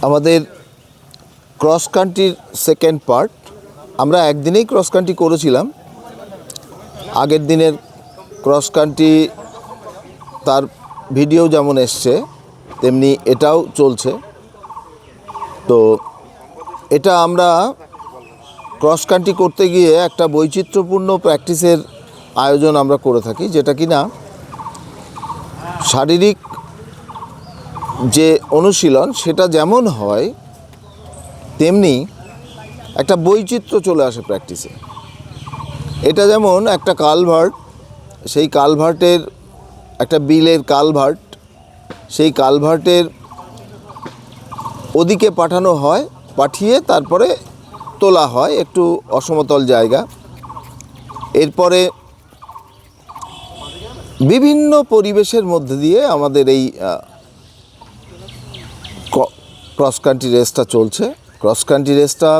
আমাদের ক্রস কান্ট্রির second part. আমরা একদিনেই ক্রস কান্ট্রি করেছিলাম। আগের দিনের ক্রস কান্ট্রি তার ভিডিও যেমন এসছে তেমনি এটাও চলছে। তো এটা আমরা ক্রস কান্ট্রি করতে গিয়ে একটা বৈচিত্র্যপূর্ণ প্র্যাকটিসের আয়োজন আমরা করে থাকি, যেটা কি না শারীরিক যে অনুশীলন সেটা যেমন হয় তেমনি একটা বৈচিত্র্য চলে আসে প্র্যাকটিসে। এটা যেমন একটা কালভার্ট, সেই কালভার্টের একটা বিলের কালভার্ট, সেই কালভার্টের ওদিকে পাঠানো হয়, পাঠিয়ে তারপরে তোলা হয় একটু অসমতল জায়গা। এরপরে বিভিন্ন পরিবেশের মধ্যে দিয়ে আমাদের এই ক্রস কান্ট্রি রেসটা চলছে। ক্রস কান্ট্রি রেসটা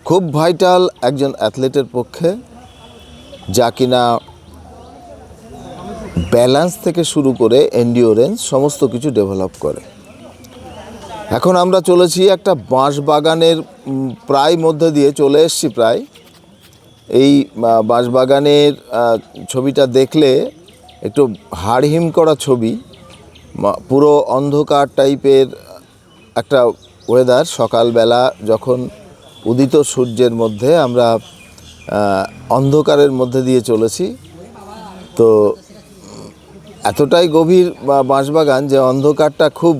খুব ভাইটাল একজন অ্যাথলেটের পক্ষে, যা কিনা ব্যালেন্স থেকে শুরু করে এন্ডিওরেন্স সমস্ত কিছু ডেভেলপ করে। এখন আমরা চলেছি একটা বাঁশবাগানের প্রায় মধ্যে দিয়ে চলে এসেছি। প্রায় এই বাঁশবাগানের ছবিটা দেখলে একটু হাড়হিম করা ছবি, পুরো অন্ধকার টাইপের একটা ওয়েদার। সকালবেলা যখন উদিত সূর্যের মধ্যে আমরা অন্ধকারের মধ্যে দিয়ে চলেছি, তো এতটাই গভীর বাঁশবাগান যে অন্ধকারটা খুব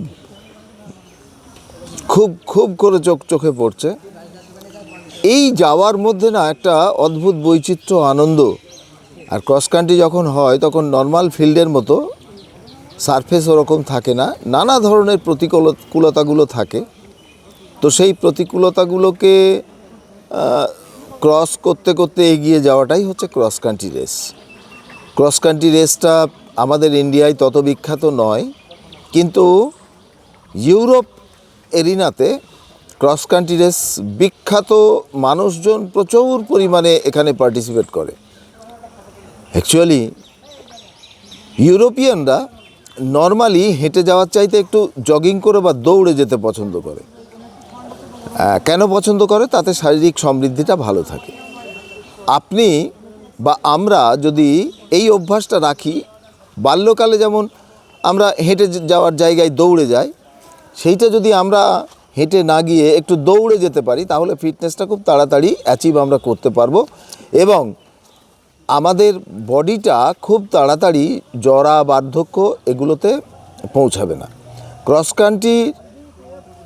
খুব খুব করে চোখে পড়ছে। এই যাওয়ার মধ্যে না একটা অদ্ভুত বৈচিত্র্য, আনন্দ। আর ক্রস কান্ট্রি যখন হয় তখন নর্মাল ফিল্ডের মতো সারফেস ওরকম থাকে না, নানা ধরনের প্রতিকূলতাগুলো থাকে। তো সেই প্রতিকূলতাগুলোকে ক্রস করতে করতে এগিয়ে যাওয়াটাই হচ্ছে cross country race. Cross country রেসটা আমাদের ইন্ডিয়ায় তত বিখ্যাত নয়, কিন্তু ইউরোপ এরিনাতে ক্রস কান্ট্রি রেস বিখ্যাত। মানুষজন প্রচুর পরিমাণে এখানে পার্টিসিপেট করে। অ্যাকচুয়ালি ইউরোপিয়ানরা নর্মালি হেঁটে যাওয়ার চাইতে একটু জগিং করে বা দৌড়ে যেতে পছন্দ করে। কেন পছন্দ করে? তাতে শারীরিক সমৃদ্ধিটা ভালো থাকে। আপনি বা আমরা যদি এই অভ্যাসটা রাখি, বাল্যকালে যেমন আমরা হেঁটে যাওয়ার জায়গায় দৌড়ে যাই, সেইটা যদি আমরা হেঁটে না গিয়ে একটু দৌড়ে যেতে পারি, তাহলে ফিটনেসটা খুব তাড়াতাড়ি অ্যাচিভ আমরা করতে পারবো এবং আমাদের বডিটা খুব তাড়াতাড়ি জরা, বার্ধক্য এগুলোতে পৌঁছাবে না।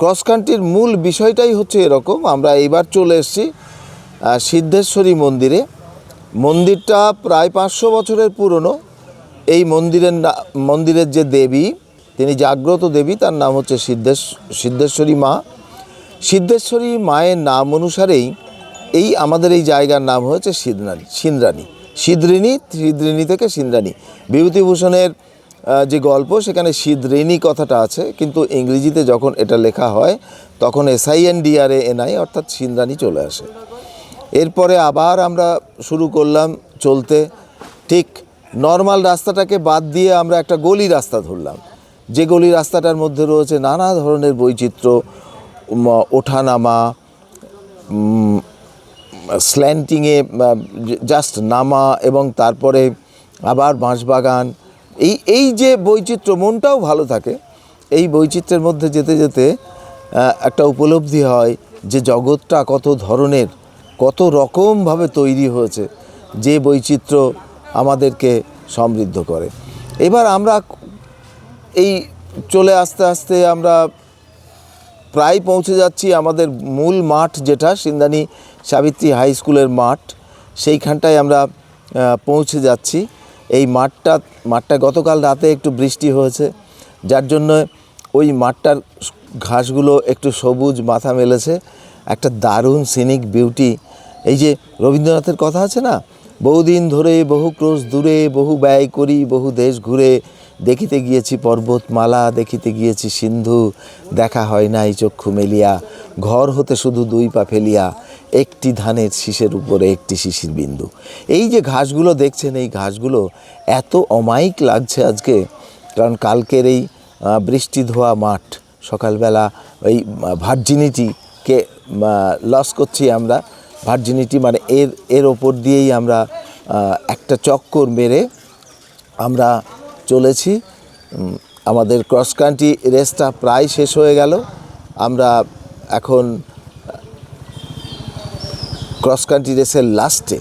ক্রস কান্ট্রির মূল বিষয়টাই হচ্ছে এরকম। আমরা এইবার চলে এসেছি সিদ্ধেশ্বরী মন্দিরে। মন্দিরটা প্রায় 500 বছরের পুরনো। এই মন্দিরের যে দেবী, তিনি জাগ্রত দেবী, তার নাম হচ্ছে সিদ্ধেশ্বরী মা। সিদ্ধেশ্বরী মায়ের নাম অনুসারেই এই আমাদের এই জায়গার নাম হয়েছে সিন্দ্রাণী। সিদ্রিনী থেকে সিন্দ্রাণী। বিভূতিভূষণের যে গল্প, সেখানে সিদ্রিনী কথাটা আছে, কিন্তু ইংরেজিতে যখন এটা লেখা হয় তখন SINDRANI অর্থাৎ সিন্দ্রাণী চলে আসে। এরপরে আবার আমরা শুরু করলাম চলতে। ঠিক নর্মাল রাস্তাটাকে বাদ দিয়ে আমরা একটা গলি রাস্তা ধরলাম, যে গলি রাস্তাটার মধ্যে রয়েছে নানা ধরনের বৈচিত্র্য, ওঠানামা, স্ল্যান্টিংয়ে জাস্ট নামা এবং তারপরে আবার বাঁশবাগান। এই যে বৈচিত্র্য, মনটাও ভালো থাকে। এই বৈচিত্র্যের মধ্যে যেতে যেতে একটা উপলব্ধি হয় যে জগৎটা কত ধরনের, কত রকমভাবে তৈরি হয়েছে, যে বৈচিত্র্য আমাদেরকে সমৃদ্ধ করে। এবার আমরা এই চলে আস্তে আস্তে আমরা প্রায় পৌঁছে যাচ্ছি আমাদের মূল মাঠ, যেটা সিন্দ্রাণী সাবিত্রী হাই স্কুলের মাঠ। সেইখানটায় আমরা পৌঁছে যাচ্ছি। এই মাঠটা গতকাল রাতে একটু বৃষ্টি হয়েছে, যার জন্য ওই মাঠটার ঘাসগুলো একটু সবুজ মাথা মেলেছে। একটা দারুণ সিনিক বিউটি। এই যে রবীন্দ্রনাথের কথা আছে না, বহুদিন ধরে বহু ক্রোশ দূরে, বহু ব্যয় করি বহু দেশ ঘুরে, দেখিতে গিয়েছি পর্বতমালা, দেখিতে গিয়েছি সিন্ধু, দেখা হয় নাই চক্ষু মেলিয়া, ঘর হতে শুধু 2 পা ফেলিয়া, একটি ধানের শীষের উপরে একটি শিশির বিন্দু। এই যে ঘাসগুলো দেখছেন, এই ঘাসগুলো এত অমায়িক লাগছে আজকে, কারণ কালকের এই বৃষ্টি ধোয়া মাঠ সকালবেলা ওই ভার্জিনিটিকে লস করছি আমরা। ভার্জিনিটি মানে এর ওপর দিয়েই আমরা একটা চক্কর মেরে আমরা চলেছি। আমাদের ক্রস কান্ট্রি রেসটা প্রায় শেষ হয়ে গেল। আমরা এখন ক্রস কান্ট্রি রেসের লাস্টে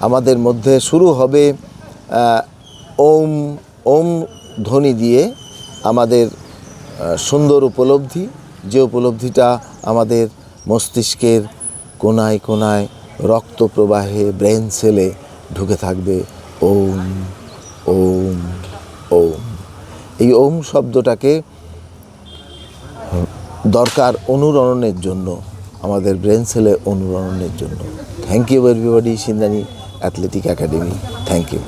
আমাদের মধ্যে শুরু হবে ওম ওম ধ্বনি দিয়ে আমাদের সুন্দর উপলব্ধি, যে উপলব্ধিটা আমাদের মস্তিষ্কের কোনায় কোনায় রক্ত প্রবাহে ব্রেন সেলে ঢুকে থাকবে। ওম ওম ওম। এই ওম শব্দটাকে দরকার অনুরণনের জন্য, আমাদের ব্রেন সেলে অনুরণনের জন্য। Thank you everybody, Sindani athletic academy, thank you.